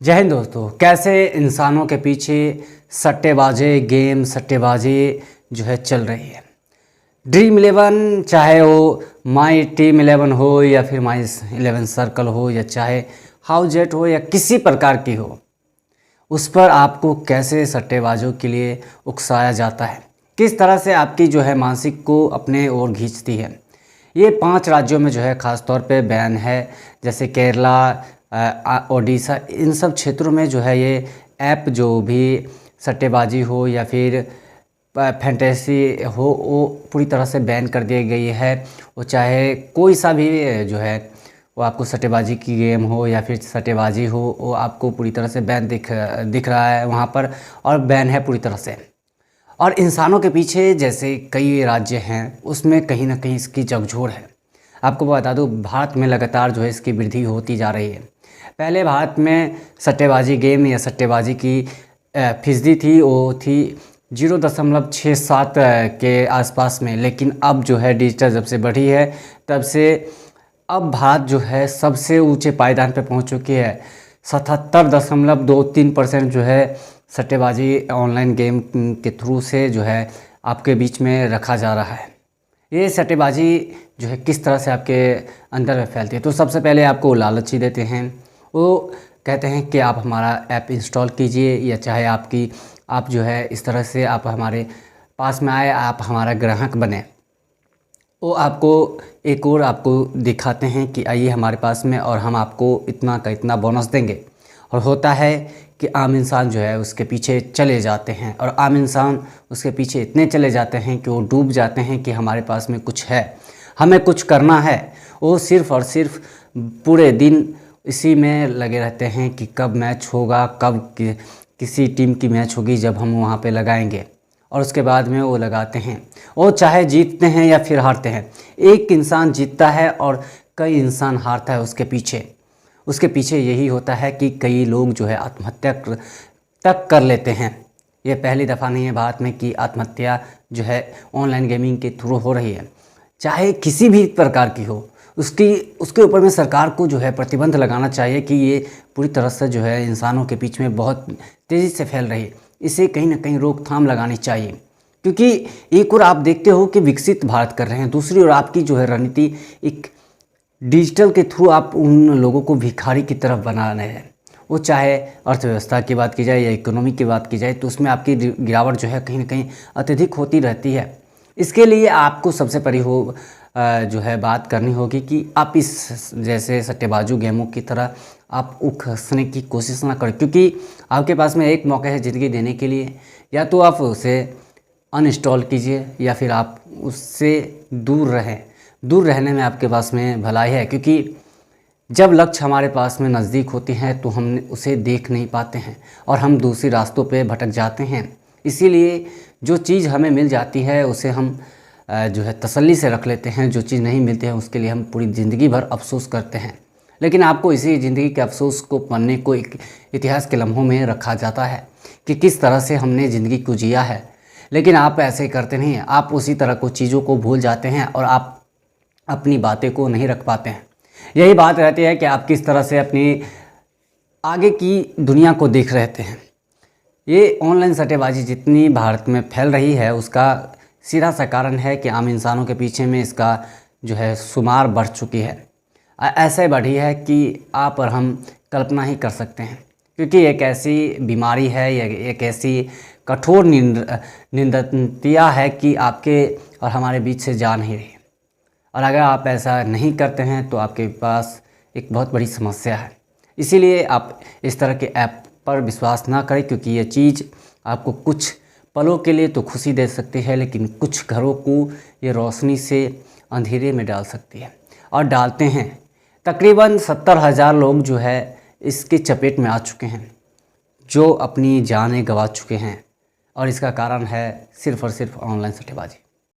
जय हिंद दोस्तों। कैसे इंसानों के पीछे सट्टेबाजी गेम सट्टेबाजी जो है चल रही है। ड्रीम 11 चाहे वो माई टीम 11 हो या फिर माई 11 सर्कल हो या चाहे हाउस जेट हो या किसी प्रकार की हो, उस पर आपको कैसे सट्टेबाजों के लिए उकसाया जाता है, किस तरह से आपकी जो है मानसिक को अपने ओर खींचती है। ये 5 राज्यों में जो है ख़ास तौर पे बैन है, जैसे केरला, ओडिशा, इन सब क्षेत्रों में जो है ये ऐप जो भी सट्टेबाजी हो या फिर फैंटेसी हो वो पूरी तरह से बैन कर दी गई है। वो चाहे कोई सा भी जो है वो आपको सट्टेबाजी की गेम हो या फिर सट्टेबाजी हो, वो आपको पूरी तरह से बैन दिख रहा है वहाँ पर, और बैन है पूरी तरह से। और इंसानों के पीछे जैसे कई राज्य हैं उसमें कहीं ना कहीं इसकी झकझोर है। आपको बता दूं, भारत में लगातार जो है इसकी वृद्धि होती जा रही है। पहले भारत में सट्टेबाजी गेम या सट्टेबाजी की फीसदी थी, वो थी 0.67 के आसपास में, लेकिन अब जो है डिजिटल जब से बढ़ी है तब से अब भारत जो है सबसे ऊंचे पायदान पे पहुंच चुकी है। 77.23% जो है सट्टेबाजी ऑनलाइन गेम के थ्रू से जो है आपके बीच में रखा जा रहा है। ये सट्टेबाजी जो है किस तरह से आपके अंदर में फैलती है, तो सबसे पहले आपको लालची देते हैं। वो कहते हैं कि आप हमारा ऐप इंस्टॉल कीजिए या चाहे आप जो है इस तरह से आप हमारे पास में आए, आप हमारा ग्राहक बने। वो आपको एक और आपको दिखाते हैं कि आइए हमारे पास में और हम आपको इतना का इतना बोनस देंगे। और होता है कि आम इंसान जो है उसके पीछे चले जाते हैं, और आम इंसान उसके पीछे इतने चले जाते हैं कि वो डूब जाते हैं कि हमारे पास में कुछ है, हमें कुछ करना है। वो सिर्फ़ और सिर्फ पूरे दिन इसी में लगे रहते हैं कि कब मैच होगा, कब किसी टीम की मैच होगी, जब हम वहाँ पे लगाएंगे। और उसके बाद में वो लगाते हैं, वो चाहे जीतते हैं या फिर हारते हैं। एक इंसान जीतता है और कई इंसान हारता है उसके पीछे यही होता है कि कई लोग जो है आत्महत्या तक कर लेते हैं। ये पहली दफ़ा नहीं है भारत में कि आत्महत्या जो है ऑनलाइन गेमिंग के थ्रू हो रही है, चाहे किसी भी प्रकार की हो। उसके ऊपर में सरकार को जो है प्रतिबंध लगाना चाहिए कि ये पूरी तरह से जो है इंसानों के बीच में बहुत तेज़ी से फैल रही है। इसे कहीं ना कहीं रोकथाम लगानी चाहिए, क्योंकि एक और आप देखते हो कि विकसित भारत कर रहे हैं, दूसरी ओर आपकी जो है रणनीति एक डिजिटल के थ्रू आप उन लोगों को भिखारी की तरफ बना रहे हैं। वो चाहे अर्थव्यवस्था की बात की जाए या इकोनॉमी की बात की जाए, तो उसमें आपकी गिरावट जो है कहीं ना कहीं अत्यधिक होती रहती है। इसके लिए आपको सबसे पहले जो है बात करनी होगी कि आप इस जैसे सट्टेबाजू गेमों की तरह आप उखसने की कोशिश ना करें, क्योंकि आपके पास में एक मौका है ज़िंदगी देने के लिए। या तो आप उसे अनइंस्टॉल कीजिए या फिर आप उससे दूर रहें। दूर रहने में आपके पास में भलाई है, क्योंकि जब लक्ष्य हमारे पास में नज़दीक होते हैं तो हम उसे देख नहीं पाते हैं और हम दूसरे रास्तों पे भटक जाते हैं। इसीलिए जो चीज़ हमें मिल जाती है उसे हम जो है तसल्ली से रख लेते हैं, जो चीज़ नहीं मिलती है उसके लिए हम पूरी ज़िंदगी भर अफसोस करते हैं। लेकिन आपको इसी ज़िंदगी के अफसोस को पन्ने को एक इतिहास के लम्हों में रखा जाता है कि किस तरह से हमने ज़िंदगी को जिया है। लेकिन आप ऐसे करते नहीं हैं, आप उसी तरह को चीज़ों को भूल जाते हैं और आप अपनी बातें को नहीं रख पाते हैं। यही बात रहती है कि आप किस तरह से अपनी आगे की दुनिया को देख रहे हैं। ये ऑनलाइन सट्टेबाजी जितनी भारत में फैल रही है उसका सीधा सा कारण है कि आम इंसानों के पीछे में इसका जो है शुमार बढ़ चुकी है। ऐसे बढ़ी है कि आप और हम कल्पना ही कर सकते हैं, क्योंकि एक ऐसी बीमारी है या एक ऐसी कठोर निंदतिया है कि आपके और हमारे बीच से जा नहीं रही। और अगर आप ऐसा नहीं करते हैं तो आपके पास एक बहुत बड़ी समस्या है। इसीलिए आप इस तरह के ऐप पर विश्वास ना करें, क्योंकि ये चीज़ आपको कुछ पलों के लिए तो खुशी दे सकती है, लेकिन कुछ घरों को ये रोशनी से अंधेरे में डाल सकती है और डालते हैं। तकरीबन 70,000 लोग जो है इसके चपेट में आ चुके हैं, जो अपनी जानें गंवा चुके हैं, और इसका कारण है सिर्फ़ और सिर्फ ऑनलाइन सट्टेबाजी।